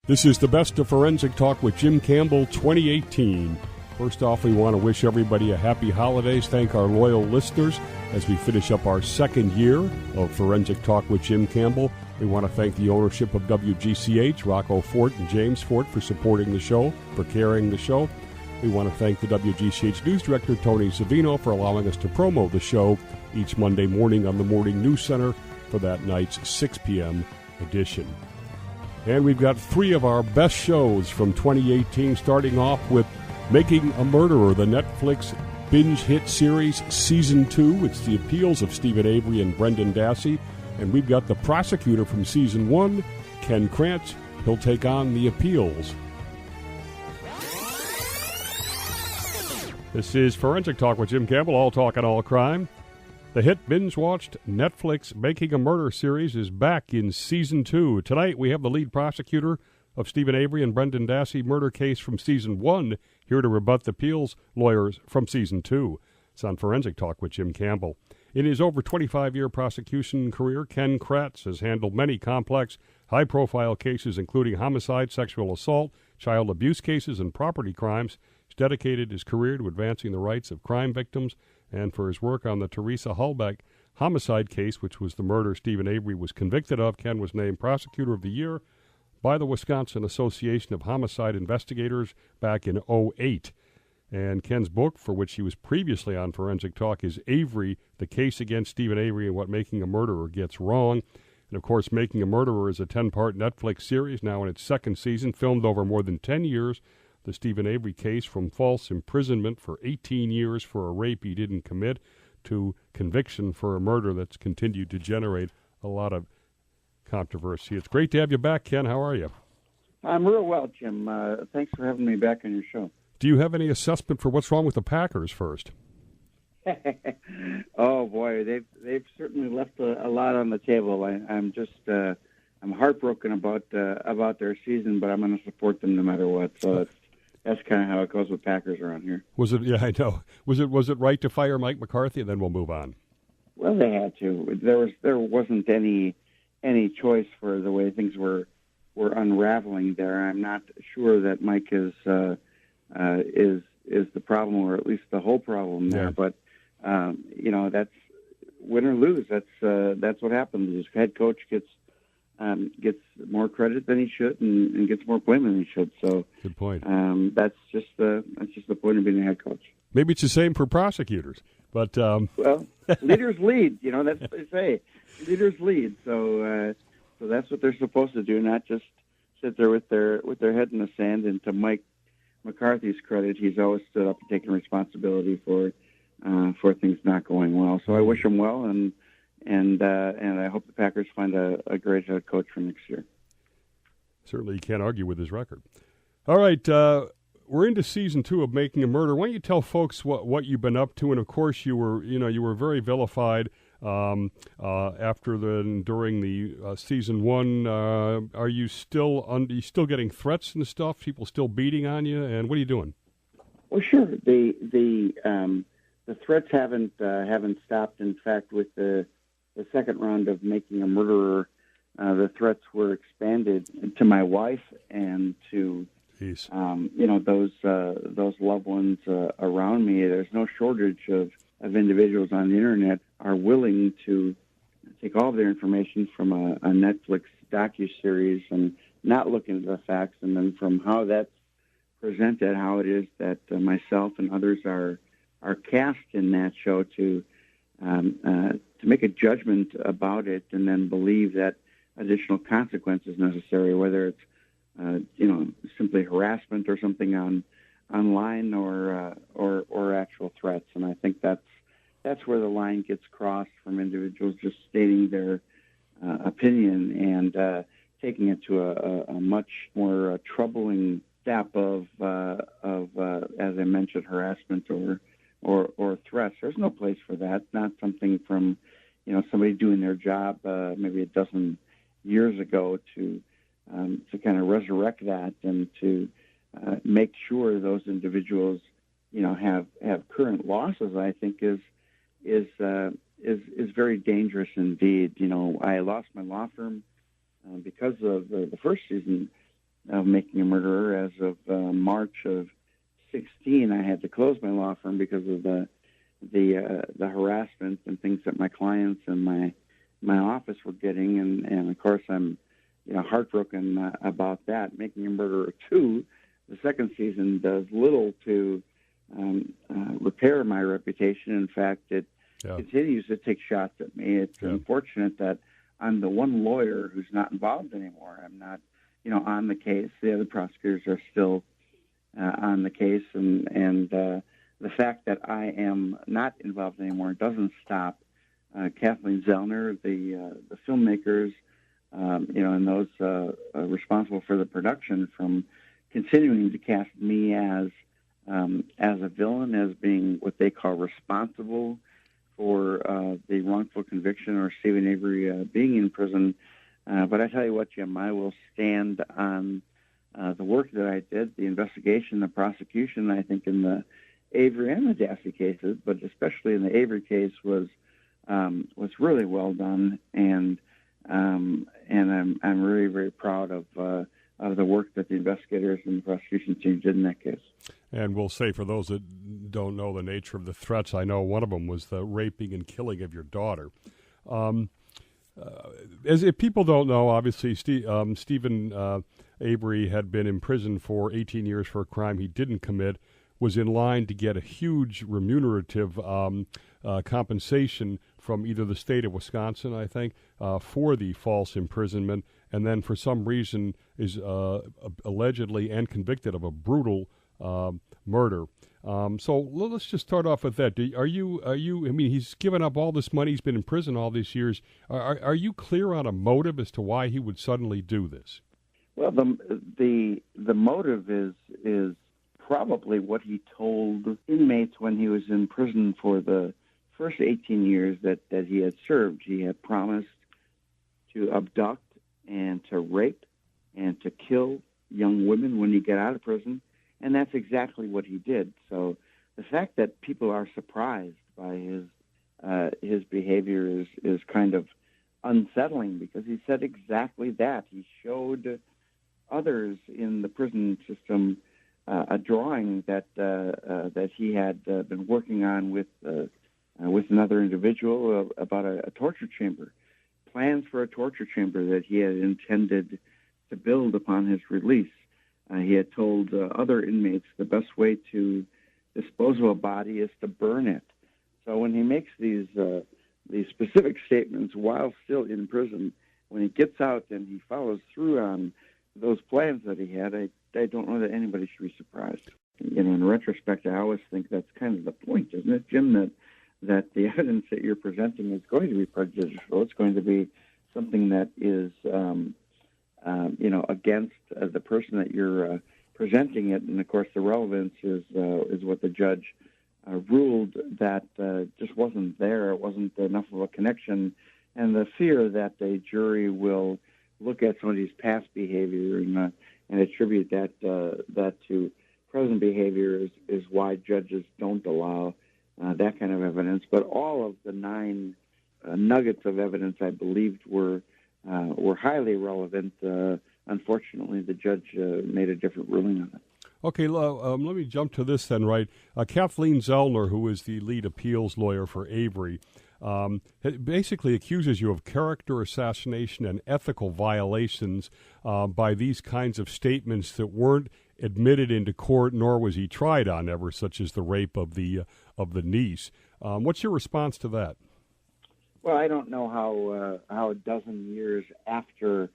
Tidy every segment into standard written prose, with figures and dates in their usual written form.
This is the Best of Forensic Talk with Jim Campbell 2018. First off, we want to wish everybody a happy holidays. Thank our loyal listeners as we finish up our second year of Forensic Talk with Jim Campbell. We want to thank the ownership of WGCH, Rocco Fort and James Fort, for supporting the show, for carrying the show. We want to thank the WGCH News Director, Tony Savino, for allowing us to promo the show each Monday morning on the Morning News Center for that night's 6 p.m. edition. And we've got three of our best shows from 2018, starting off with Making a Murderer, the Netflix binge hit series, Season 2. It's the appeals of Stephen Avery and Brendan Dassey. And we've got the prosecutor from Season 1, Ken Krantz. He'll take on the appeals. This is Forensic Talk with Jim Campbell, all talk and all crime. The hit binge-watched Netflix Making a Murder series is back in Season 2. Tonight we have the lead prosecutor of Stephen Avery and Brendan Dassey murder case from Season 1 here to rebut the appeals lawyers from Season 2. It's on Forensic Talk with Jim Campbell. In his over 25-year prosecution career, Ken Krantz has handled many complex, high-profile cases including homicide, sexual assault, child abuse cases, and property crimes. He's dedicated his career to advancing the rights of crime victims and for his work on the Teresa Halbach homicide case, which was the murder Stephen Avery was convicted of. Ken was named Prosecutor of the Year by the Wisconsin Association of Homicide Investigators back in 2008. And Ken's book, for which he was previously on Forensic Talk, is Avery, the Case Against Stephen Avery and What Making a Murderer Gets Wrong. And, of course, Making a Murderer is a 10-part Netflix series, now in its second season, filmed over more than 10 years. The Stephen Avery case, from false imprisonment for 18 years for a rape he didn't commit to conviction for a murder that's continued to generate a lot of controversy. It's great to have you back, Ken. How are you? I'm real well, Jim. Thanks for having me back on your show. Do you have any assessment for what's wrong with the Packers first? Oh boy, they've certainly left a lot on the table. I'm heartbroken about their season, but I'm going to support them no matter what. So that's kind of how it goes with Packers around here. Was it? Yeah, I know. Was it right to fire Mike McCarthy? And then we'll move on. Well, they had to. There wasn't any choice for the way things were unraveling there. I'm not sure that Mike is the problem, or at least the whole problem there. Yeah. But that's win or lose. That's what happens. His head coach gets more credit than he should, and gets more blame than he should. So good point. That's just the point of being a head coach. Maybe it's the same for prosecutors, but well, leaders lead. That's what they say. Leaders lead. So that's what they're supposed to do, not just sit there with their head in the sand. And to Mike McCarthy's credit, he's always stood up and taken responsibility for things not going well. So I wish him well, and I hope the Packers find a great head coach for next year. Certainly you can't argue with his record. All right, we're into Season 2 of Making a Murder. Why don't you tell folks what you've been up to? And of course, you were very vilified during the Season 1. Are you still getting threats and stuff? People still beating on you? And what are you doing? Well, sure. The threats haven't stopped. In fact, with the second round of Making a Murderer, the threats were expanded to my wife and to those loved ones around me. There's no shortage of individuals on the internet are willing to take all of their information from a Netflix docuseries and not look into the facts, and then from how that's presented, how it is that myself and others are cast in that show to make a judgment about it, and then believe that additional consequence is necessary, whether it's simply harassment or something online or actual threats. And I think that's where the line gets crossed from individuals just stating their opinion and taking it to a much more troubling step of as I mentioned, harassment or threats. There's no place for that. Not something from somebody doing their job maybe a dozen years ago to kind of resurrect that and to make sure those individuals have current losses. I think is very dangerous indeed. I lost my law firm because of the first season of Making a Murderer. As of March of 16, I had to close my law firm because of the harassment and things that my clients and my office were getting, and of course I'm heartbroken about that. Making a Murderer 2, the second season, does little to repair my reputation. In fact, it continues to take shots at me. It's unfortunate that I'm the one lawyer who's not involved anymore. I'm not, on the case. The other prosecutors are still on the case, and the fact that I am not involved anymore doesn't stop Kathleen Zellner, the filmmakers, and those responsible for the production from continuing to cast me as a villain, as being what they call responsible for the wrongful conviction or Stephen Avery being in prison. But I tell you what, Jim, I will stand on the work that I did, the investigation, the prosecution. I think in the Avery and the Dassey cases, but especially in the Avery case, was really well done, and I'm really, very proud of the work that the investigators and the prosecution team did in that case. And we'll say, for those that don't know the nature of the threats, I know one of them was the raping and killing of your daughter. As if people don't know, obviously, Stephen Avery had been in prison for 18 years for a crime he didn't commit, was in line to get a huge remunerative compensation from either the state of Wisconsin, I think, for the false imprisonment, and then for some reason is allegedly and convicted of a brutal murder. So let's just start off with that. Are you? I mean, he's given up all this money. He's been in prison all these years. Are you clear on a motive as to why he would suddenly do this? Well, the motive is probably what he told inmates when he was in prison for the first 18 years that he had served. He had promised to abduct and to rape and to kill young women when he got out of prison, and that's exactly what he did. So the fact that people are surprised by his behavior is kind of unsettling, because he said exactly that. He showed others in the prison system a drawing that he had been working on with another individual about a torture chamber, plans for a torture chamber that he had intended to build upon his release. He had told other inmates the best way to dispose of a body is to burn it. So when he makes these specific statements while still in prison, when he gets out and he follows through on those plans that he had, I don't know that anybody should be surprised. In retrospect, I always think that's kind of the point, isn't it, Jim, that the evidence that you're presenting is going to be prejudicial. It's going to be something that is, against the person that you're presenting it. And, of course, the relevance is what the judge ruled that just wasn't there. It wasn't enough of a connection. And the fear that the jury will look at somebody's past behavior and attribute that to present behavior is why judges don't allow that kind of evidence. But all of the 9 nuggets of evidence I believed were highly relevant. Unfortunately, the judge made a different ruling on it. Okay, let me jump to this then, right? Kathleen Zellner, who is the lead appeals lawyer for Avery, basically accuses you of character assassination and ethical violations by these kinds of statements that weren't admitted into court, nor was he tried on ever, such as the rape of the niece. What's your response to that? Well, I don't know how a dozen years after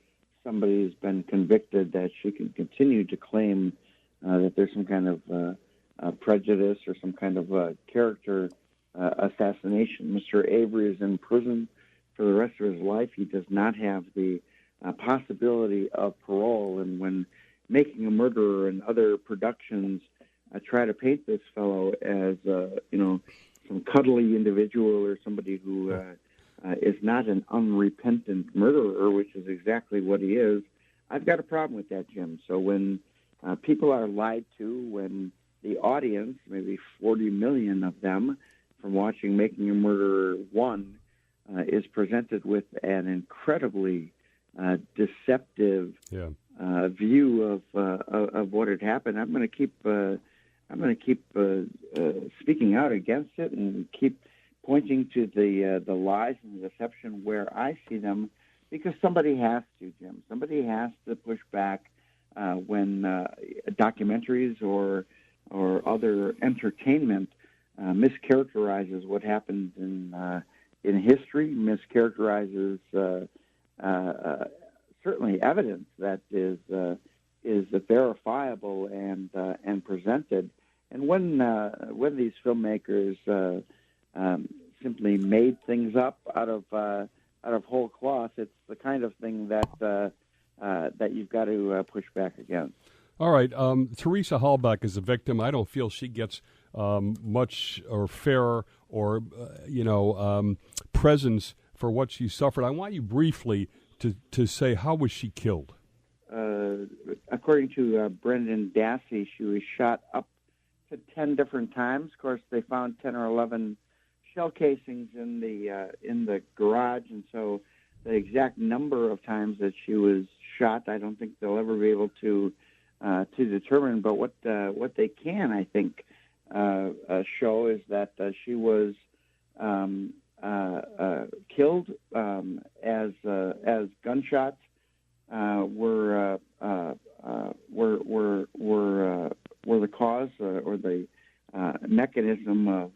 somebody's been convicted that she can continue to claim that there's some kind of prejudice or some kind of character assassination. Mr. Avery is in prison for the rest of his life. He does not have the possibility of parole. And when Making a Murderer and other productions try to paint this fellow as, some cuddly individual or somebody who is not an unrepentant murderer, which is exactly what he is, I've got a problem with that, Jim. So when people are lied to, when the audience, maybe 40 million of them, from watching Making a Murderer 1, is presented with an incredibly deceptive view of what had happened. I'm going to keep speaking out against it and keep pointing to the lies and the deception where I see them, because somebody has to, Jim. Somebody has to push back when documentaries or other entertainment mischaracterizes what happened in history, mischaracterizes certainly evidence that is verifiable and presented. And when these filmmakers simply made things up out of whole cloth, it's the kind of thing that you've got to push back against. All right, Teresa Halbach is a victim. I don't feel she gets much or fair or presence for what she suffered. I want you briefly to say, how was she killed? According to Brendan Dassey, she was shot up to 10 different times. Of course, they found 10 or 11 shell casings in the garage, and so the exact number of times that she was shot, I don't think they'll ever be able to determine. But what they can, I think, show is that she was killed as gunshots were the cause or the mechanism of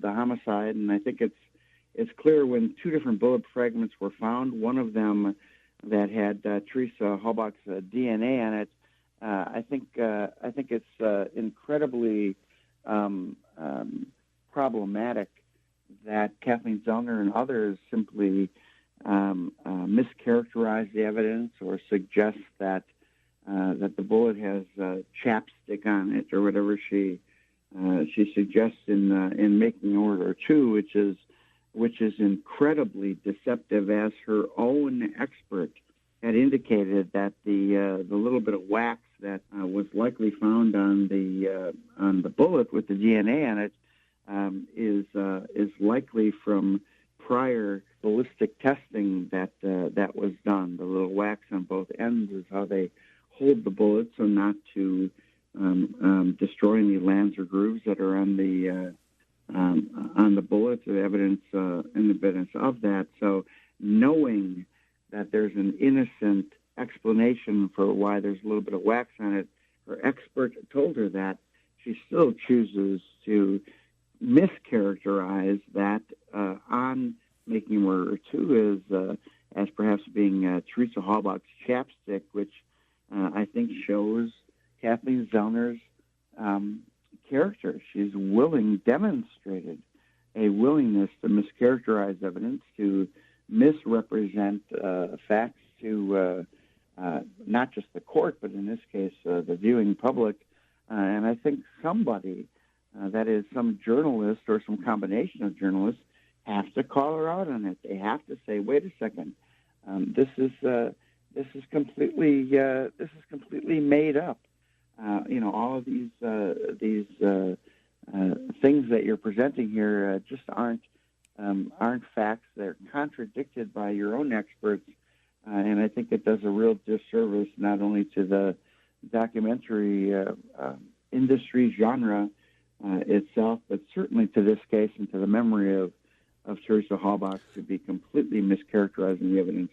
the homicide. And I think it's clear when two different bullet fragments were found, one of them that had Teresa Halbach's DNA on it. I think it's incredibly problematic that Kathleen Zellner and others simply mischaracterize the evidence or suggest that the bullet has chapstick on it or whatever she suggests in Making Order 2, which is incredibly deceptive, as her own expert had indicated that the little bit of wax that was likely found on the bullet with the DNA on it is likely from prior ballistic testing that was done. The little wax on both ends is how they hold the bullet so not to destroy any lands or grooves that are on the bullet. The evidence of that. So knowing that there's an innocent explanation for why there's a little bit of wax on it, her expert told her that, she still chooses to mischaracterize that on Making Murder 2 as perhaps being Teresa Halbach's chapstick, which I think shows Kathleen Zellner's character. She's demonstrated a willingness to mischaracterize evidence, to misrepresent facts to not just the court, but in this case, the viewing public. And I think somebody, that is some journalist or some combination of journalists, have to call her out on it. They have to say, "Wait a second, this is completely made up." All of these things that you're presenting here just aren't facts. They're contradicted by your own experts, and I think it does a real disservice not only to the documentary industry genre itself, but certainly to this case and to the memory of Teresa Halbach, to be completely mischaracterizing the evidence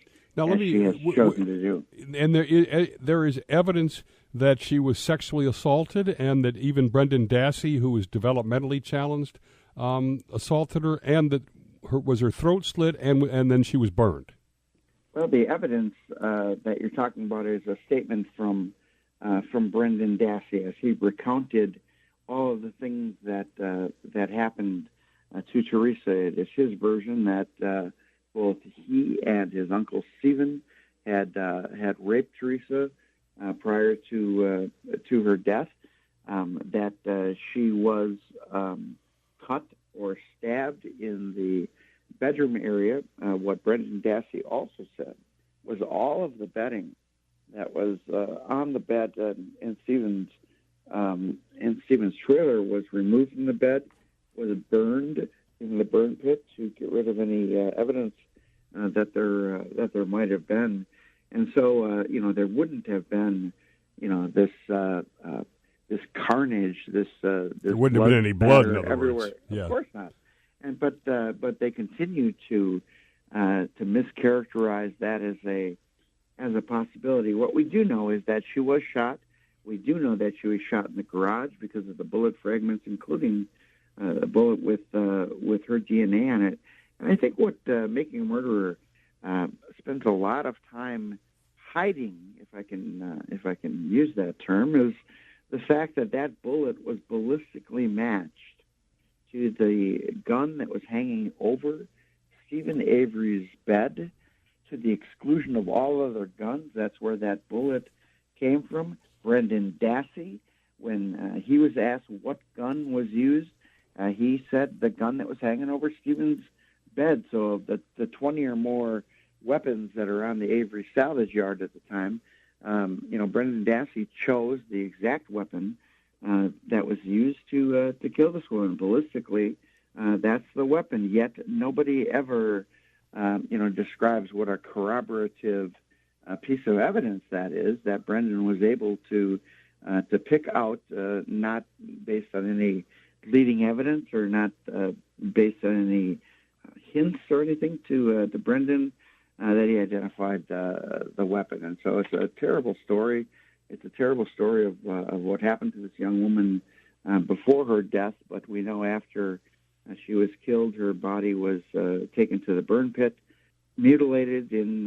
she has chosen to do. And there is evidence that she was sexually assaulted, and that even Brendan Dassey, who was developmentally challenged, assaulted her, and that her throat slit, and then she was burned. Well, the evidence that you're talking about is a statement from Brendan Dassey, as he recounted all of the things that happened to Teresa. It is his version that both he and his uncle Stephen had raped Teresa prior to her death. That she was cut or stabbed in the bedroom area. What Brendan Dassey also said was all of the bedding that was on the bed in Stephen's trailer was removed from the bed, was burned in the burn pit to get rid of any evidence that there might have been. And so, there wouldn't have been, this carnage, this there wouldn't have been any blood, in other everywhere. words. Yeah. Of course not. And but they continue to mischaracterize that as a possibility. What we do know is that she was shot. We do know that she was shot in the garage because of the bullet fragments, including a bullet with her DNA on it. And I think what Making a Murderer spends a lot of time hiding, if I can use that term, is the fact that bullet was ballistically matched to the gun that was hanging over Stephen Avery's bed, to the exclusion of all other guns. That's where that bullet came from. Brendan Dassey, when he was asked what gun was used, he said the gun that was hanging over Stephen's bed. So of the 20 or more weapons that are on the Avery salvage yard at the time, Brendan Dassey chose the exact weapon that was used to kill this woman. Ballistically, that's the weapon. Yet nobody ever, describes what a corroborative piece of evidence that is, that Brendan was able to pick out, not based on any leading evidence or not based on any hints or anything to Brendan, that he identified the weapon. And so it's a terrible story. It's a terrible story of what happened to this young woman before her death, but we know after she was killed, her body was taken to the burn pit, mutilated in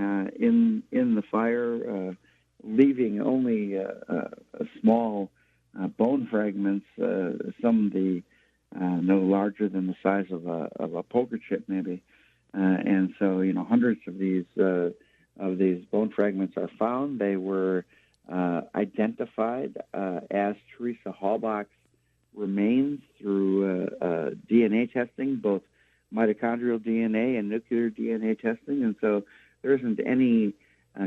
the fire, leaving only small bone fragments, some of the no larger than the size of a poker chip, maybe. And so, hundreds of these bone fragments are found. They were identified as Teresa Halbach's remains through DNA testing, both mitochondrial DNA and nuclear DNA testing. And so there isn't any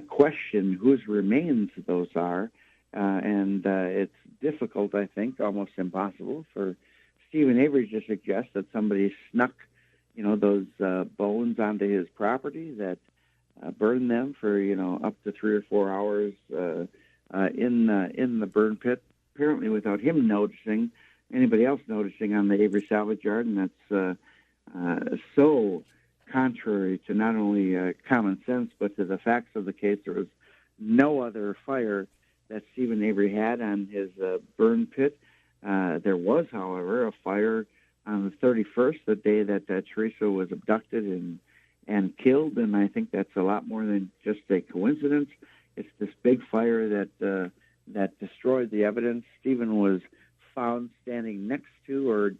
question whose remains those are. And it's difficult, I think, almost impossible for Stephen Avery to suggest that somebody snuck those bones onto his property, that burned them for, up to 3 or 4 hours in the burn pit, apparently without him noticing, anybody else noticing on the Avery salvage yard. And that's so contrary to not only common sense, but to the facts of the case. There was no other fire that Stephen Avery had on his burn pit. There was, however, a fire on the 31st, the day that Teresa was abducted and killed, and I think that's a lot more than just a coincidence. It's this big fire that destroyed the evidence. Stephen was found standing next to, or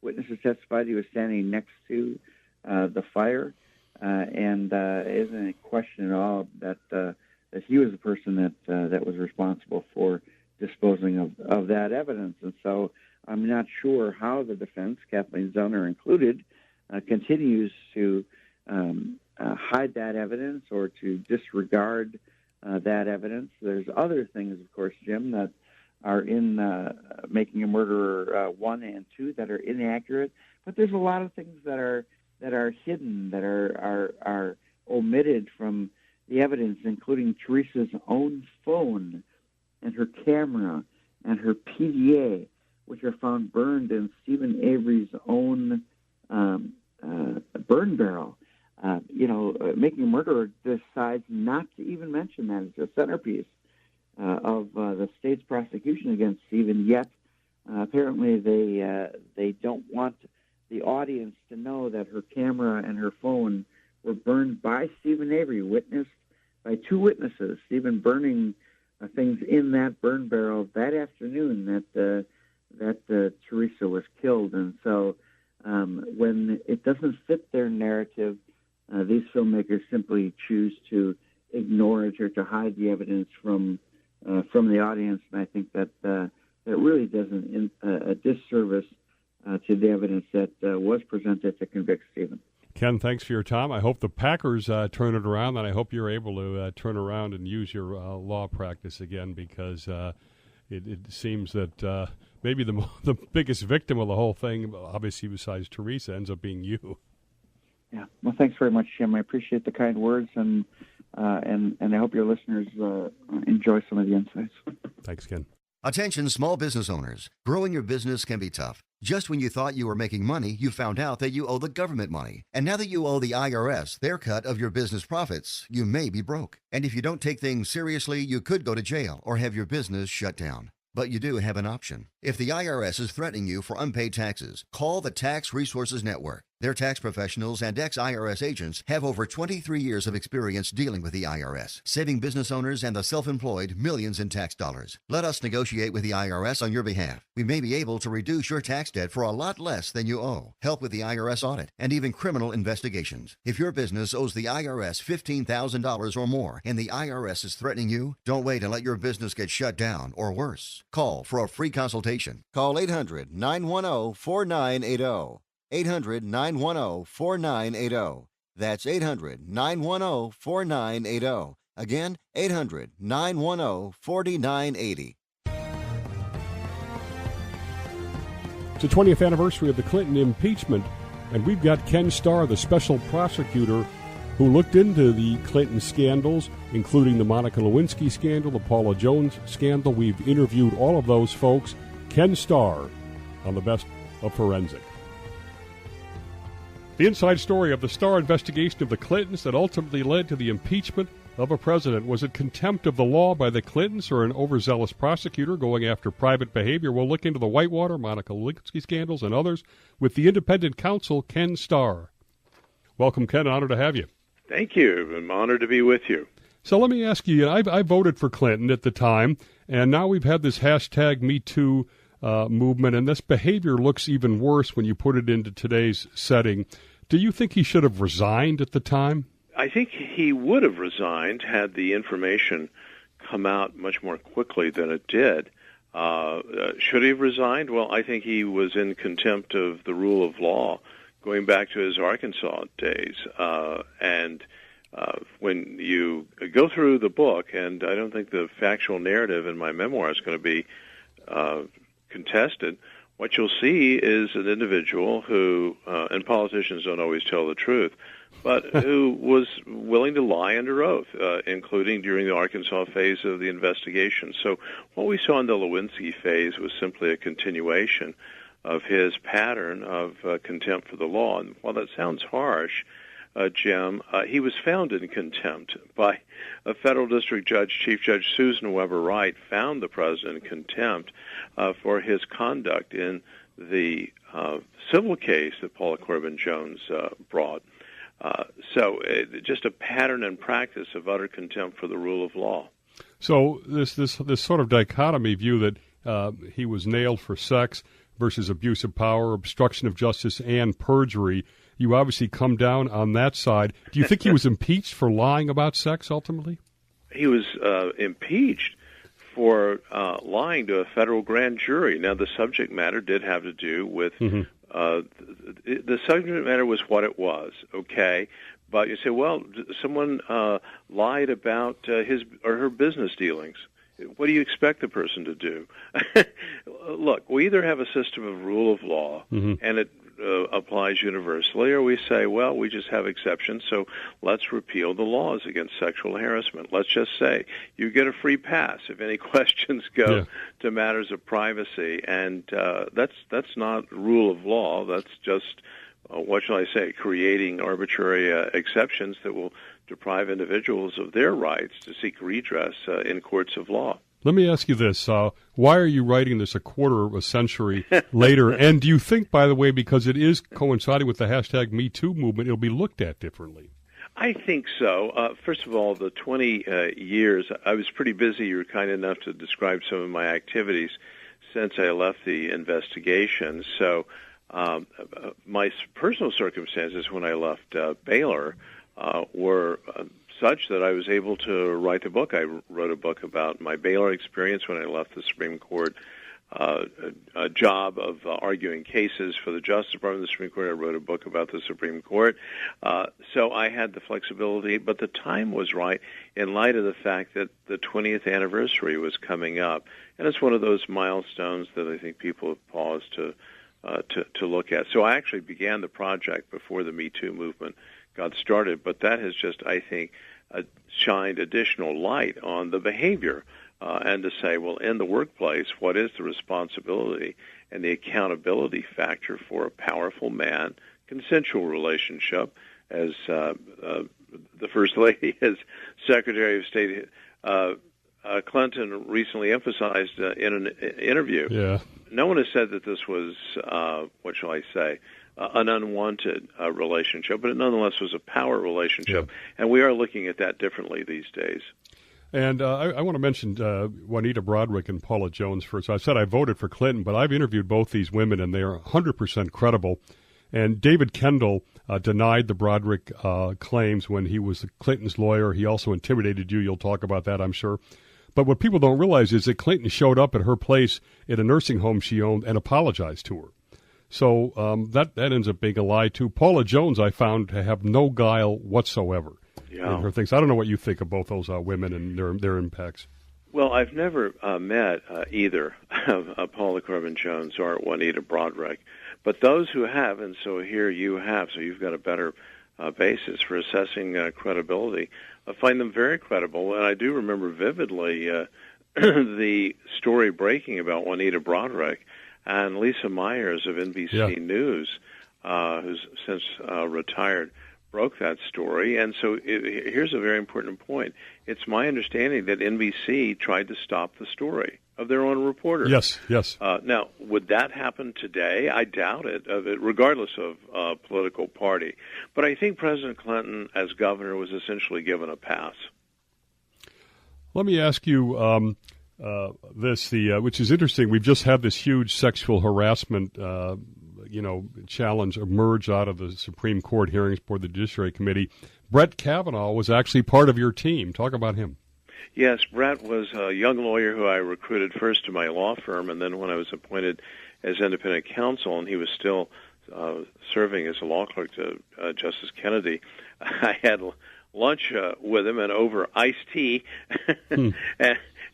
witnesses testified he was standing next to the fire, and isn't any question at all that he was the person that was responsible for disposing of that evidence. And so I'm not sure how the defense, Kathleen Zellner included, continues to hide that evidence or to disregard that evidence. There's other things, of course, Jim, that are in Making a Murderer 1 and 2 that are inaccurate, but there's a lot of things that are hidden, that are omitted from the evidence, including Teresa's own phone and her camera and her PDA, which are found burned in Stephen Avery's own burn barrel. Making a Murderer decides not to even mention that as a centerpiece of the state's prosecution against Stephen. Yet, apparently, they don't want the audience to know that her camera and her phone were burned by Stephen Avery, witnessed by 2 witnesses. Stephen burning things in that burn barrel that afternoon that Teresa was killed. And so when it doesn't fit their narrative, these filmmakers simply choose to ignore it or to hide the evidence from the audience. And I think that really does a disservice to the evidence that was presented to convict Stephen. Ken, thanks for your time. I hope the Packers turn it around, and I hope you're able to turn around and use your law practice again, because it seems that maybe the biggest victim of the whole thing, obviously besides Teresa, ends up being you. Yeah. Well, thanks very much, Jim. I appreciate the kind words, and and I hope your listeners enjoy some of the insights. Thanks, Ken. Attention small business owners. Growing your business can be tough. Just when you thought you were making money, you found out that you owe the government money. And now that you owe the IRS their cut of your business profits, you may be broke. And if you don't take things seriously, you could go to jail or have your business shut down. But you do have an option. If the IRS is threatening you for unpaid taxes, call the Tax Resources Network. Their tax professionals and ex-IRS agents have over 23 years of experience dealing with the IRS, saving business owners and the self-employed millions in tax dollars. Let us negotiate with the IRS on your behalf. We may be able to reduce your tax debt for a lot less than you owe, help with the IRS audit, and even criminal investigations. If your business owes the IRS $15,000 or more and the IRS is threatening you, don't wait and let your business get shut down or worse. Call for a free consultation. Call 800-910-4980. 800-910-4980. That's 800-910-4980. Again, 800-910-4980. It's the 20th anniversary of the Clinton impeachment, and we've got Ken Starr, the special prosecutor, who looked into the Clinton scandals, including the Monica Lewinsky scandal, the Paula Jones scandal. We've interviewed all of those folks. Ken Starr on the Best of Forensic. The inside story of the Starr investigation of the Clintons that ultimately led to the impeachment of a president. Was it contempt of the law by the Clintons or an overzealous prosecutor going after private behavior? We'll look into the Whitewater, Monica Lewinsky scandals, and others with the independent counsel, Ken Starr. Welcome, Ken. Honor to have you. Thank you. I'm honored to be with you. So let me ask you, I voted for Clinton at the time, and now we've had this hashtag #MeToo movement, and this behavior looks even worse when you put it into today's setting. Do you think he should have resigned at the time? I think he would have resigned had the information come out much more quickly than it did. Should he have resigned? Well, I think he was in contempt of the rule of law going back to his Arkansas days. When you go through the book, and I don't think the factual narrative in my memoir is going to be contested, what you'll see is an individual who, and politicians don't always tell the truth, but who was willing to lie under oath, including during the Arkansas phase of the investigation. So what we saw in the Lewinsky phase was simply a continuation of his pattern of contempt for the law. And while that sounds harsh, Jim, he was found in contempt by a federal district judge. Chief Judge Susan Weber Wright found the president in contempt for his conduct in the civil case that Paula Corbin Jones brought. So just a pattern and practice of utter contempt for the rule of law. So this sort of dichotomy view that he was nailed for sex versus abuse of power, obstruction of justice, and perjury, you obviously come down on that side. Do you think he was impeached for lying about sex ultimately? He was impeached for lying to a federal grand jury. Now, the subject matter did have to do with the subject matter was what it was, okay? But you say, well, someone lied about his or her business dealings. What do you expect the person to do? Look, we either have a system of rule of law, and it applies universally, or we say, well, we just have exceptions, so let's repeal the laws against sexual harassment. Let's just say you get a free pass if any questions go to matters of privacy, and that's not rule of law. That's just, what shall I say, creating arbitrary exceptions that will deprive individuals of their rights to seek redress in courts of law. Let me ask you this. Why are you writing this a quarter of a century later? And do you think, by the way, because it is coinciding with the hashtag #MeToo movement, it'll be looked at differently? I think so. First of all, the 20 years, I was pretty busy. You were kind enough to describe some of my activities since I left the investigation. So my personal circumstances when I left Baylor were such that I was able to write a book. I wrote a book about my Baylor experience when I left the Supreme Court, a job of arguing cases for the Justice Department of the Supreme Court. I wrote a book about the Supreme Court. So I had the flexibility, but the time was right in light of the fact that the 20th anniversary was coming up. And it's one of those milestones that I think people have paused to look at. So I actually began the project before the Me Too movement got started, but that has just, I think, shined additional light on the behavior and to say, well, in the workplace, what is the responsibility and the accountability factor for a powerful man, consensual relationship, as the First Lady, as Secretary of State Clinton recently emphasized in an interview. Yeah. No one has said that this was, what shall I say, an unwanted relationship, but it nonetheless was a power relationship, and we are looking at that differently these days. And I want to mention Juanita Broaddrick and Paula Jones first. I said I voted for Clinton, but I've interviewed both these women, and they are 100% credible. And David Kendall denied the Broaddrick claims when he was Clinton's lawyer. He also intimidated you. You'll talk about that, I'm sure. But what people don't realize is that Clinton showed up at her place at a nursing home she owned and apologized to her. So that ends up being a lie, too. Paula Jones, I found to have no guile whatsoever in her things. I don't know what you think of both those women and their impacts. Well, I've never met either Paula Corbin Jones or Juanita Broaddrick, but those who have, and so here you have, so you've got a better basis for assessing credibility. I find them very credible, and I do remember vividly the story breaking about Juanita Broaddrick, and Lisa Myers of NBC News, who's since retired, broke that story. And so here's a very important point. It's my understanding that NBC tried to stop the story of their own reporter. Yes. Now, would that happen today? I doubt it, regardless of political party. But I think President Clinton, as governor, was essentially given a pass. Let me ask you this, which is interesting. We've just had this huge sexual harassment challenge emerge out of the Supreme Court hearings for the Judiciary Committee. Brett Kavanaugh was actually part of your team. Talk about him. Yes, Brett was a young lawyer who I recruited first to my law firm, and then when I was appointed as independent counsel, and he was still serving as a law clerk to Justice Kennedy, I had lunch with him, and over iced tea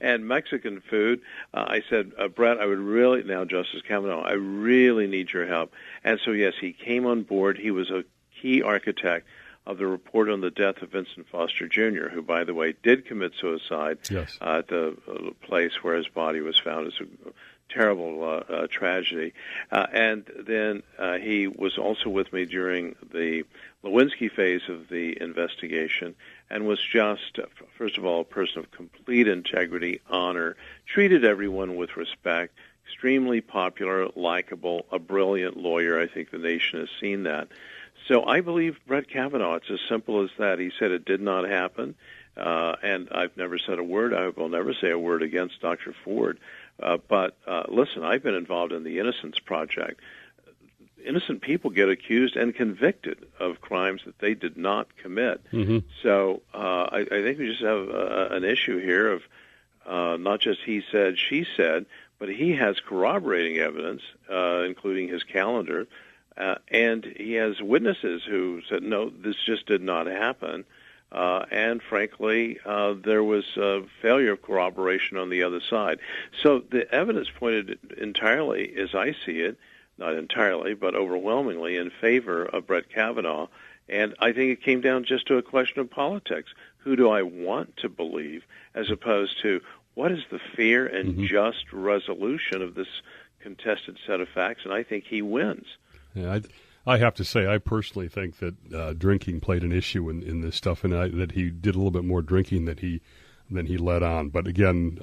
and Mexican food, I said, Brett, I would really, now Justice Kavanaugh, I really need your help. And so, yes, he came on board. He was a key architect of the report on the death of Vincent Foster Jr., who, by the way, did commit suicide at the place where his body was found. It's a terrible tragedy. And then he was also with me during the Lewinsky phase of the investigation and was just, first of all, a person of complete integrity, honor, treated everyone with respect, extremely popular, likable, a brilliant lawyer. I think the nation has seen that. So I believe Brett Kavanaugh, it's as simple as that. He said it did not happen, and I've never said a word. I will never say a word against Dr. Ford. But listen, I've been involved in the Innocence Project. Innocent people get accused and convicted of crimes that they did not commit. Mm-hmm. So I think we just have an issue here of not just he said, she said, but he has corroborating evidence, including his calendar, and he has witnesses who said, no, this just did not happen. And frankly, there was a failure of corroboration on the other side. So the evidence pointed entirely, as I see it, not entirely, but overwhelmingly in favor of Brett Kavanaugh. And I think it came down just to a question of politics. Who do I want to believe, as opposed to what is the fair and just resolution of this contested set of facts? And I think he wins. Yeah, I have to say, I personally think that drinking played an issue in this stuff, and that he did a little bit more drinking than he let on. But again,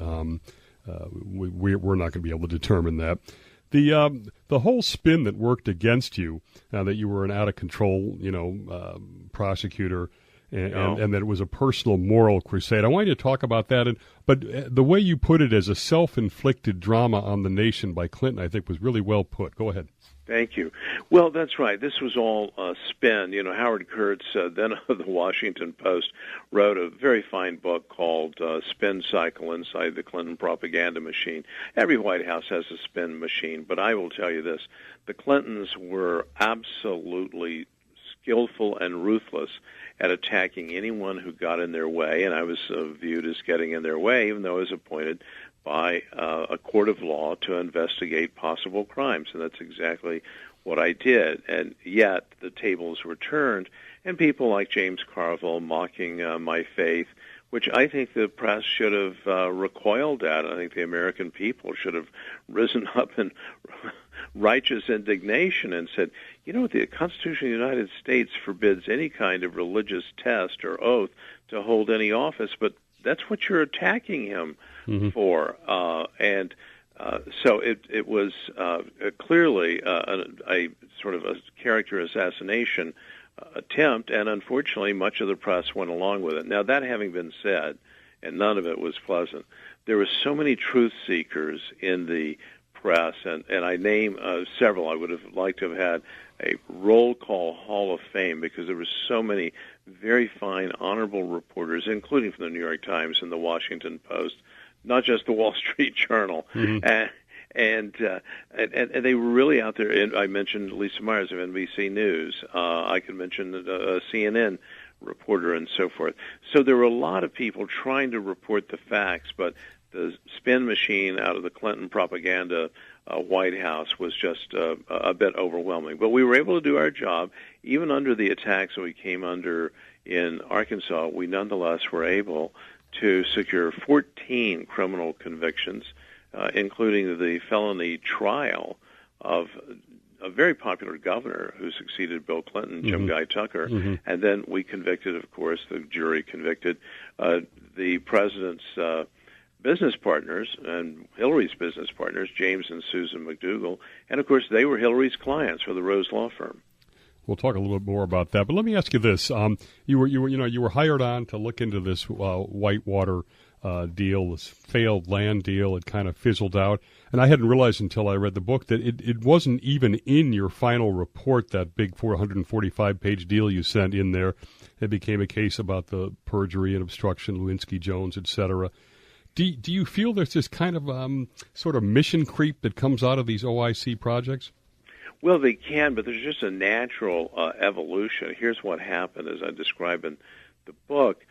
we're not going to be able to determine that. The whole spin that worked against you, that you were an out of control, prosecutor, and that it was a personal moral crusade. I want you to talk about that. But the way you put it as a self-inflicted drama on the nation by Clinton, I think, was really well put. Go ahead. Thank you. Well, that's right. This was all spin. Howard Kurtz, then of the Washington Post, wrote a very fine book called Spin Cycle Inside the Clinton Propaganda Machine. Every White House has a spin machine, but I will tell you this. The Clintons were absolutely skillful and ruthless at attacking anyone who got in their way, and I was viewed as getting in their way, even though I was appointed by a court of law to investigate possible crimes, and that's exactly what I did. And yet the tables were turned, and people like James Carville mocking my faith, which I think the press should have recoiled at. I think the American people should have risen up in righteous indignation and said, you know, the Constitution of the United States forbids any kind of religious test or oath to hold any office, but that's what you're attacking him for. So it was clearly a sort of a character assassination attempt, and unfortunately much of the press went along with it. Now, that having been said, and none of it was pleasant, there were so many truth seekers in the press, and I name several. I would have liked to have had a roll call Hall of Fame because there were so many very fine, honorable reporters, including from the New York Times and the Washington Post, not just the Wall Street Journal. And they were really out there. And I mentioned Lisa Myers of NBC News. I could mention a CNN reporter and so forth. So there were a lot of people trying to report the facts, but the spin machine out of the Clinton propaganda White House was just a bit overwhelming. But we were able to do our job. Even under the attacks that we came under in Arkansas, we nonetheless were able to secure 14 criminal convictions, including the felony trial of a very popular governor who succeeded Bill Clinton, Jim Guy Tucker. And then we convicted, of course, the jury convicted the president's business partners and Hillary's business partners, James and Susan McDougal, and of course they were Hillary's clients for the Rose Law Firm. We'll talk a little bit more about that, but let me ask you this: you were hired on to look into this Whitewater deal, this failed land deal. It kind of fizzled out, and I hadn't realized until I read the book that it wasn't even in your final report, that big 445-page deal you sent in there. It became a case about the perjury and obstruction, Lewinsky, Jones, etc. Do you feel there's this kind of sort of mission creep that comes out of these OIC projects? Well, they can, but there's just a natural evolution. Here's what happened, as I describe in the book.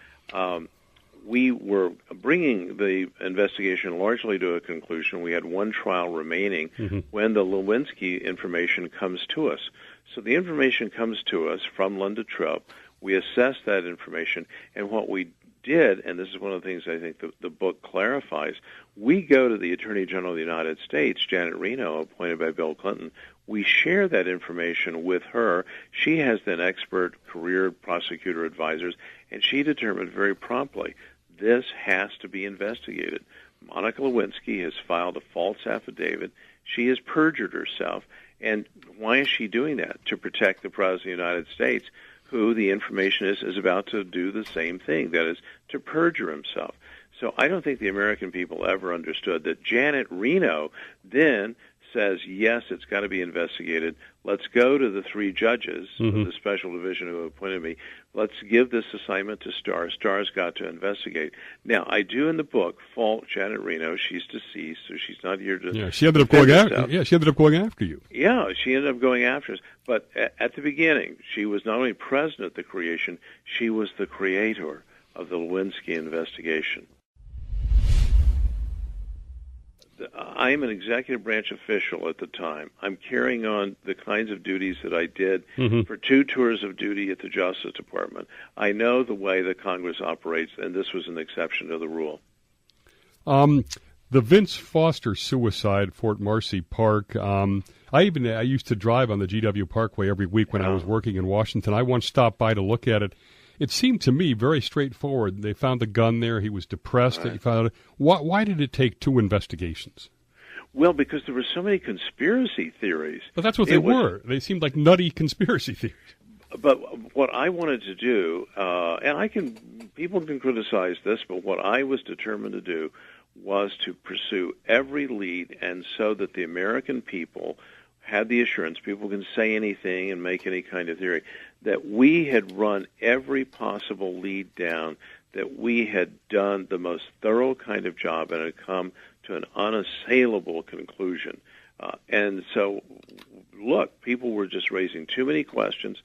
We were bringing the investigation largely to a conclusion. We had one trial remaining when the Lewinsky information comes to us. So the information comes to us from Linda Trope. We assess that information, and what we did, and this is one of the things I think the book clarifies, we go to the Attorney General of the United States, Janet Reno, appointed by Bill Clinton. We share that information with her. She has then expert career prosecutor advisors, and she determined very promptly, this has to be investigated. Monica Lewinsky has filed a false affidavit. She has perjured herself. And why is she doing that? To protect the President of the United States, who the information is about to do the same thing, that is, to perjure himself. So I don't think the American people ever understood that Janet Reno then says, yes, it's got to be investigated. Let's go to the three judges of the special division who appointed me. Let's give this assignment to Starr. Starr's got to investigate. Now, I do in the book fault Janet Reno. She's deceased, so she's not here to. Yeah, she ended up going after. Yeah, she ended up going after you. Yeah, she ended up going after us. But at the beginning, she was not only present at the creation, she was the creator of the Lewinsky investigation. I am an executive branch official at the time. I'm carrying on the kinds of duties that I did for 2 tours of duty at the Justice Department. I know the way that Congress operates, and this was an exception to the rule. The Vince Foster suicide, Fort Marcy Park. I used to drive on the GW Parkway every week when I was working in Washington. I once stopped by to look at it. It seemed to me very straightforward. They found the gun there. He was depressed. Right. He found it. Why did it take 2 investigations? Well, because there were so many conspiracy theories. But that's what they were. They seemed like nutty conspiracy theories. But what I wanted to do, and people can criticize this, but what I was determined to do was to pursue every lead, and so that the American people had the assurance, people can say anything and make any kind of theory, that we had run every possible lead down, that we had done the most thorough kind of job and had come to an unassailable conclusion. And so, look, people were just raising too many questions.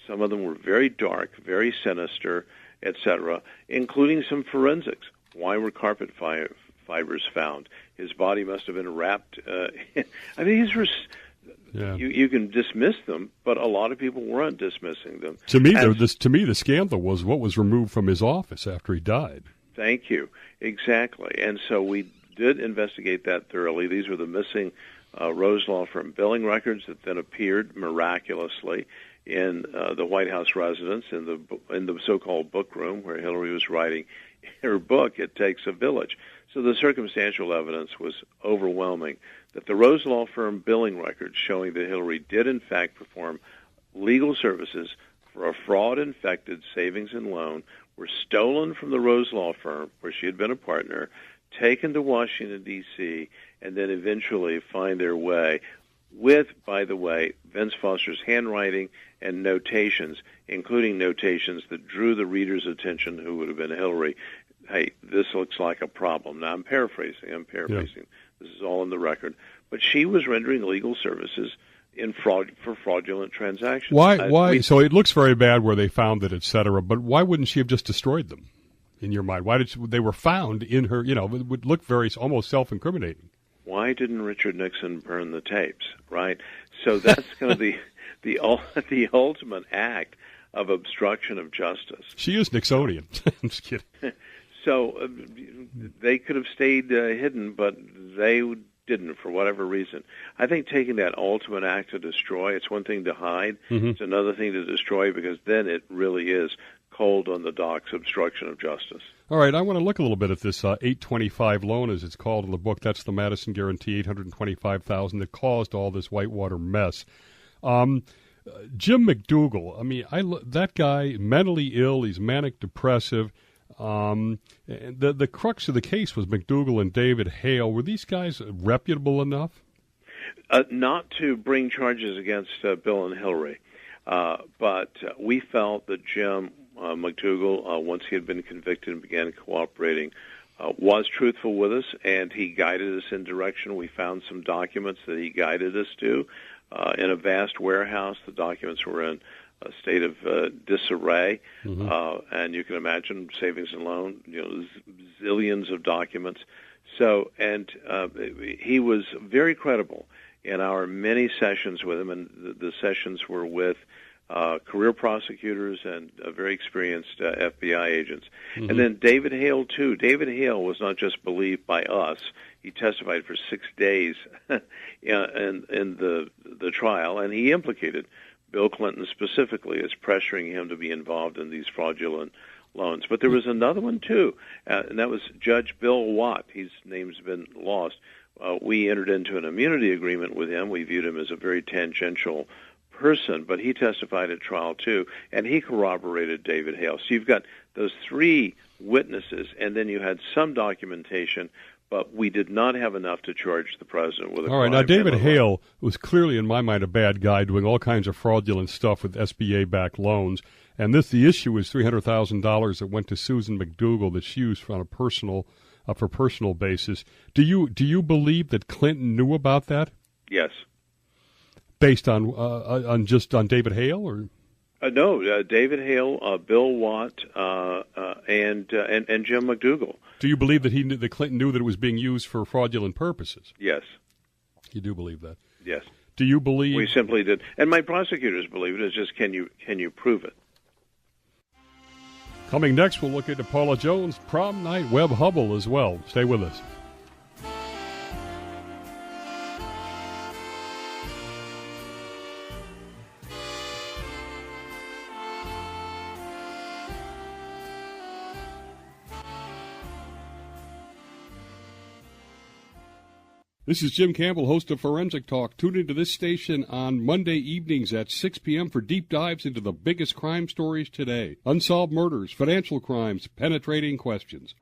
Some of them were very dark, very sinister, etc., including some forensics. Why were carpet fibers found? His body must have been wrapped. I mean, these were You can dismiss them, but a lot of people weren't dismissing them. To me, the scandal was what was removed from his office after he died. Thank you. Exactly. And so we did investigate that thoroughly. These were the missing Rose Law Firm billing records that then appeared miraculously in the White House residence in the so-called book room where Hillary was writing her book, It Takes a Village. So the circumstantial evidence was overwhelming that the Rose Law Firm billing records showing that Hillary did in fact perform legal services for a fraud-infected savings and loan were stolen from the Rose Law Firm, where she had been a partner, taken to Washington, D.C., and then eventually find their way with, by the way, Vince Foster's handwriting and notations, including notations that drew the reader's attention, who would have been Hillary. Hey, this looks like a problem. Now, I'm paraphrasing. Yeah. This is all in the record. But she was rendering legal services for fraudulent transactions. Why? So it looks very bad where they found it, et cetera, but why wouldn't she have just destroyed them, in your mind? Why they were found in her, it would look very almost self-incriminating. Why didn't Richard Nixon burn the tapes, right? So that's kind of the ultimate act of obstruction of justice. She is Nixonian. I'm just kidding. So they could have stayed hidden, but they didn't for whatever reason. I think taking that ultimate act to destroy, it's one thing to hide, it's another thing to destroy, because then it really is cold on the docks obstruction of justice. All right, I want to look a little bit at this 825 loan, as it's called in the book. That's the Madison Guarantee, $825,000 that caused all this Whitewater mess. Jim McDougal, that guy, mentally ill, he's manic depressive. The crux of the case was McDougal and David Hale. Were these guys reputable enough? Not to bring charges against Bill and Hillary, but we felt that Jim McDougal, once he had been convicted and began cooperating, was truthful with us, and he guided us in direction. We found some documents that he guided us to in a vast warehouse. The documents were in a state of disarray, and you can imagine savings and loan, zillions of documents. So, and he was very credible in our many sessions with him, and the sessions were with career prosecutors and very experienced FBI agents. And then David Hale, too. David Hale was not just believed by us. He testified for 6 days in the trial, and he implicated Bill Clinton specifically as pressuring him to be involved in these fraudulent loans. But there was another one, too, and that was Judge Bill Watt. His name's been lost. We entered into an immunity agreement with him. We viewed him as a very tangential person, but he testified at trial, too, and he corroborated David Hale. So you've got those three witnesses, and then you had some documentation, but we did not have enough to charge the president with a crime. All right, now David Hale was clearly, in my mind, a bad guy doing all kinds of fraudulent stuff with SBA-backed loans, and the issue is $300,000 that went to Susan McDougal that she used on a personal basis. Do you believe that Clinton knew about that? Yes. Based on David Hale, or no, David Hale, Bill Watt, and Jim McDougal. Do you believe that Clinton knew that it was being used for fraudulent purposes? Yes. You do believe that? Yes. Do you believe? We simply did, and my prosecutors believe it. It's just can you prove it? Coming next, we'll look into Paula Jones' prom night Webb Hubble as well. Stay with us. This is Jim Campbell, host of Forensic Talk. Tune into this station on Monday evenings at 6 p.m. for deep dives into the biggest crime stories today. Unsolved murders, financial crimes, penetrating questions.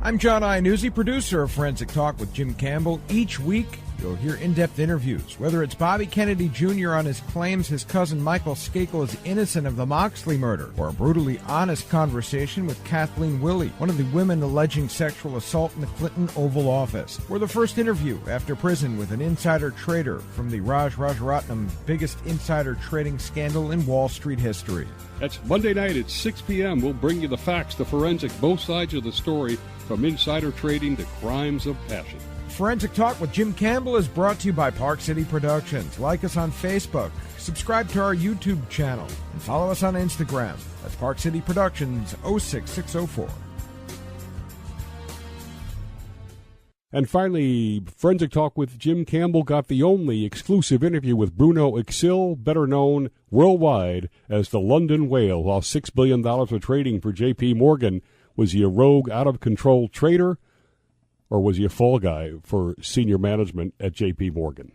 I'm John Iannuzzi, producer of Forensic Talk with Jim Campbell. Each week, you'll hear in-depth interviews, whether it's Bobby Kennedy Jr. on his claims his cousin Michael Skakel is innocent of the Moxley murder, or a brutally honest conversation with Kathleen Willey, one of the women alleging sexual assault in the Clinton Oval Office, or the first interview after prison with an insider trader from the Raj Rajaratnam biggest insider trading scandal in Wall Street history. That's Monday night at 6 p.m. We'll bring you the facts, the forensic, both sides of the story, from insider trading to crimes of passion. Forensic Talk with Jim Campbell is brought to you by Park City Productions. Like us on Facebook, subscribe to our YouTube channel, and follow us on Instagram. That's Park City Productions 06604. And finally, Forensic Talk with Jim Campbell got the only exclusive interview with Bruno Exil, better known worldwide as the London Whale. While $6 billion of trading for J.P. Morgan, was he a rogue, out-of-control trader, or was he a fall guy for senior management at J.P. Morgan?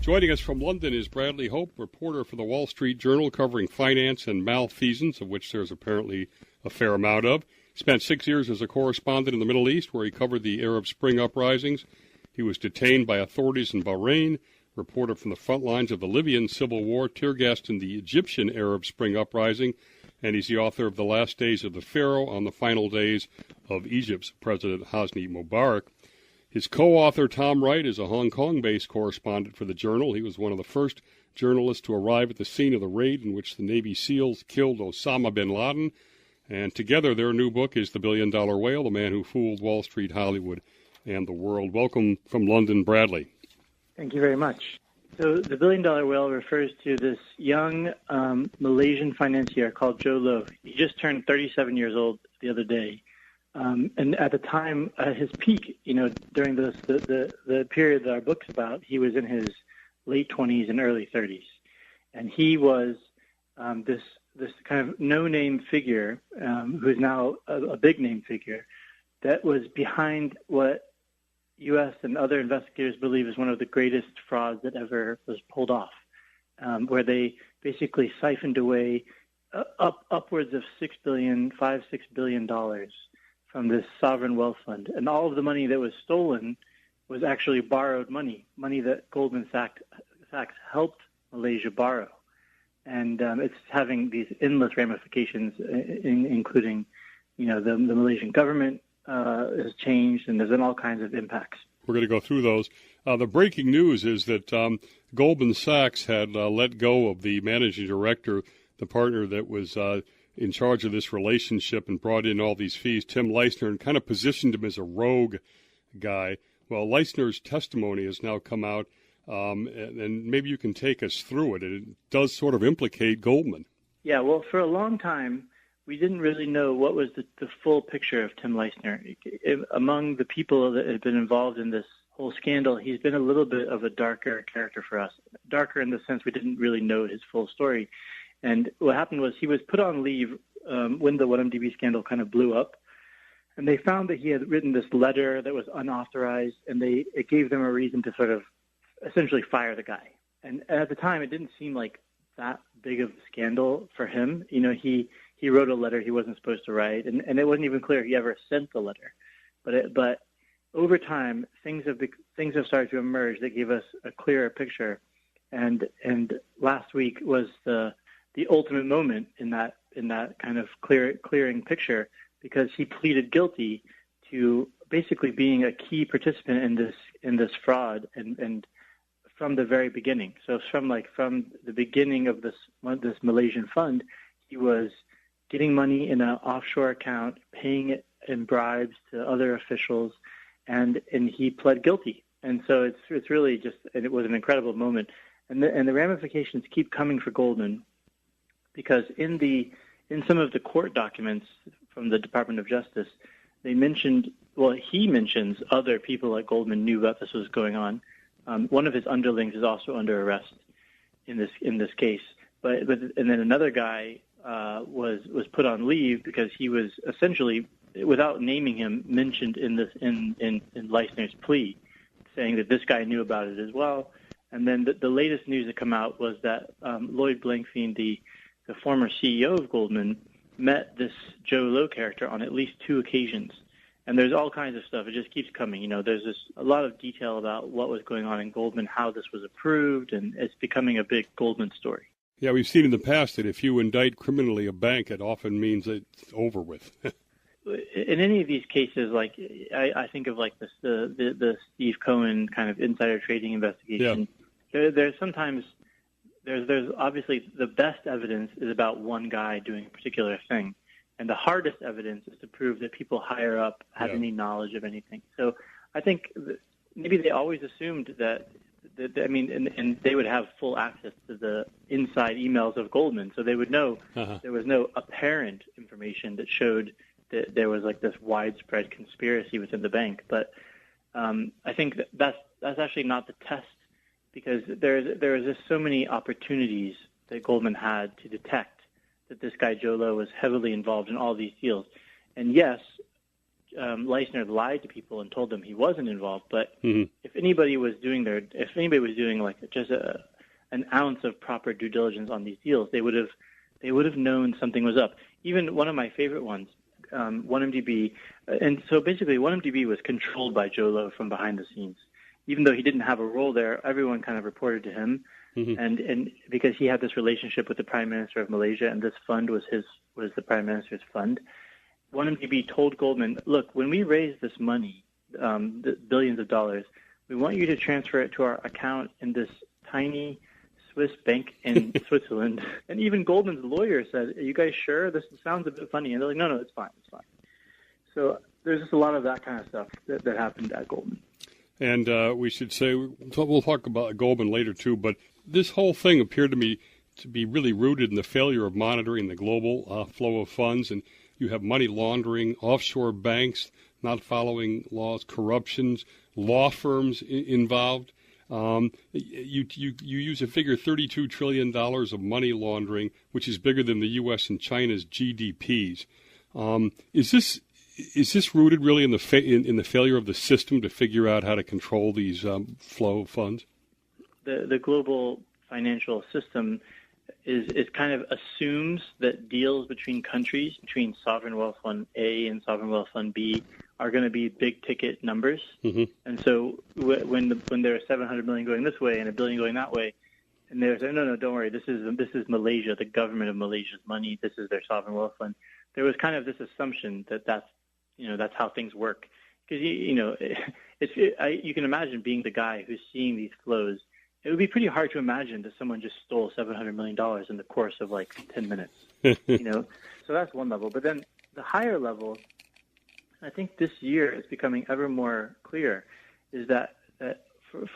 Joining us from London is Bradley Hope, reporter for the Wall Street Journal covering finance and malfeasance, of which there's apparently a fair amount of. Spent 6 years as a correspondent in the Middle East, where he covered the Arab Spring uprisings. He was detained by authorities in Bahrain, reported from the front lines of the Libyan civil war, tear-gassed in the Egyptian Arab Spring uprising, and he's the author of The Last Days of the Pharaoh on the Final Days of Egypt's President Hosni Mubarak. His co-author, Tom Wright, is a Hong Kong-based correspondent for the Journal. He was one of the first journalists to arrive at the scene of the raid in which the Navy SEALs killed Osama bin Laden. And together, their new book is The $1 Billion Whale, the man who fooled Wall Street, Hollywood, and the world. Welcome from London, Bradley. Thank you very much. So the $1 Billion Whale refers to this young Malaysian financier called Joe Low. He just turned 37 years old the other day. And at the time, at his peak, during the period that our book's about, he was in his late 20s and early 30s. And he was this kind of no-name figure, who is now a big-name figure, that was behind what U.S. and other investigators believe is one of the greatest frauds that ever was pulled off, where they basically siphoned away upwards of $6 billion from this sovereign wealth fund. And all of the money that was stolen was actually borrowed money that Goldman Sachs helped Malaysia borrow. And it's having these endless ramifications, including, the Malaysian government has changed, and there's been all kinds of impacts. We're going to go through those. The breaking news is that Goldman Sachs had let go of the managing director, the partner that was in charge of this relationship and brought in all these fees, Tim Leissner, and kind of positioned him as a rogue guy. Well, Leissner's testimony has now come out. And maybe you can take us through it. It does sort of implicate Goldman. Yeah, well, for a long time, we didn't really know what was the full picture of Tim Leissner. Among the people that had been involved in this whole scandal, he's been a little bit of a darker character for us. Darker in the sense we didn't really know his full story. And what happened was he was put on leave when the 1MDB scandal kind of blew up. And they found that he had written this letter that was unauthorized, and it gave them a reason to sort of essentially fire the guy. And at the time, it didn't seem like that big of a scandal for him. He wrote a letter he wasn't supposed to write, and it wasn't even clear he ever sent the letter. But over time, things have started to emerge that gave us a clearer picture. And last week was the ultimate moment in that kind of clearing picture, because he pleaded guilty to basically being a key participant in this fraud and from the very beginning. So from the beginning of this Malaysian fund, he was getting money in an offshore account, paying it in bribes to other officials, and he pled guilty. And so it's really just, and it was an incredible moment. And the ramifications keep coming for Goldman, because in some of the court documents from the Department of Justice, he mentions other people at Goldman knew about this was going on. One of his underlings is also under arrest in this case, but and then another guy was put on leave because he was essentially, without naming him, mentioned in Leissner's plea, saying that this guy knew about it as well. And then the latest news that come out was that Lloyd Blankfein, the former CEO of Goldman, met this Joe Low character on at least 2 occasions. And there's all kinds of stuff. It just keeps coming. There's a lot of detail about what was going on in Goldman, how this was approved, and it's becoming a big Goldman story. Yeah, we've seen in the past that if you indict criminally a bank, it often means it's over with. In any of these cases, like I think of like the Steve Cohen kind of insider trading investigation. Yeah. There's sometimes there's obviously the best evidence is about one guy doing a particular thing. And the hardest evidence is to prove that people higher up have any knowledge of anything. So I think maybe they always assumed that and they would have full access to the inside emails of Goldman, so they would know there was no apparent information that showed that there was like this widespread conspiracy within the bank. But I think that's actually not the test, because there is just so many opportunities that Goldman had to detect that this guy Joe Low was heavily involved in all these deals. And yes, Leissner lied to people and told them he wasn't involved. But if anybody was doing like just an ounce of proper due diligence on these deals, they would have known something was up. Even one of my favorite ones, 1MDB, and so basically 1MDB was controlled by Joe Low from behind the scenes. Even though he didn't have a role there, everyone kind of reported to him, and because he had this relationship with the Prime Minister of Malaysia, and this fund was the Prime Minister's fund. 1MDB told Goldman, look, when we raise this money, the billions of dollars, we want you to transfer it to our account in this tiny Swiss bank in Switzerland. And even Goldman's lawyer said, are you guys sure? This sounds a bit funny. And they're like, no, it's fine. So there's just a lot of that kind of stuff that happened at Goldman. And we should say, we'll talk about Goldman later too, but this whole thing appeared to me to be really rooted in the failure of monitoring the global flow of funds. And you have money laundering, offshore banks not following laws, corruptions, law firms involved. You use a figure $32 trillion of money laundering, which is bigger than the U.S. and China's GDPs. Is this rooted really in the failure of the system to figure out how to control these flow of funds? The global financial system is kind of assumes that deals between countries, between Sovereign Wealth Fund A and Sovereign Wealth Fund B, are going to be big ticket numbers. And so when there's $700 million going this way and $1 billion going that way, and they're saying, no, don't worry, this is Malaysia, the government of Malaysia's money, this is their Sovereign Wealth Fund. There was kind of this assumption that that's how things work, because you can imagine being the guy who's seeing these flows. It would be pretty hard to imagine that someone just stole $700 million in the course of like 10 minutes. So that's one level. But then the higher level, I think this year it's becoming ever more clear, is that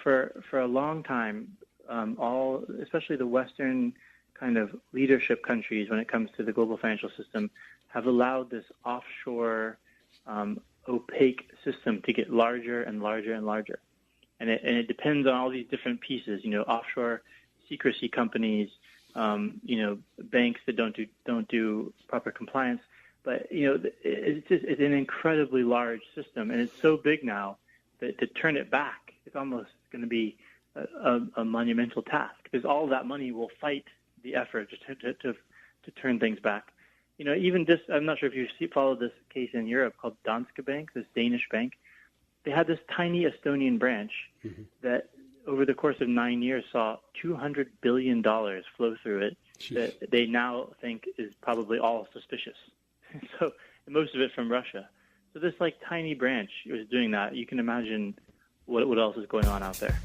for a long time, especially the Western kind of leadership countries when it comes to the global financial system, have allowed this offshore opaque system to get larger and larger and larger. And it depends on all these different pieces, offshore secrecy companies, banks that don't do proper compliance. But it's an incredibly large system, and it's so big now that to turn it back, it's almost going to be a monumental task, because all of that money will fight the effort to turn things back. Even this, I'm not sure if you followed this case in Europe called Danske Bank, this Danish bank. They had this tiny Estonian branch that over the course of 9 years saw $200 billion flow through it. Jeez. That they now think is probably all suspicious. So most of it from Russia. So this tiny branch was doing that. You can imagine what else is going on out there.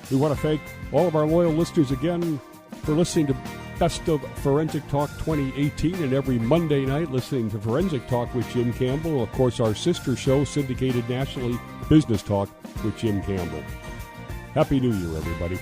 We want to thank all of our loyal listeners again for listening to Best of Forensic Talk 2018, and every Monday night listening to Forensic Talk with Jim Campbell. Of course, our sister show, syndicated nationally, Business Talk with Jim Campbell. Happy New Year, everybody.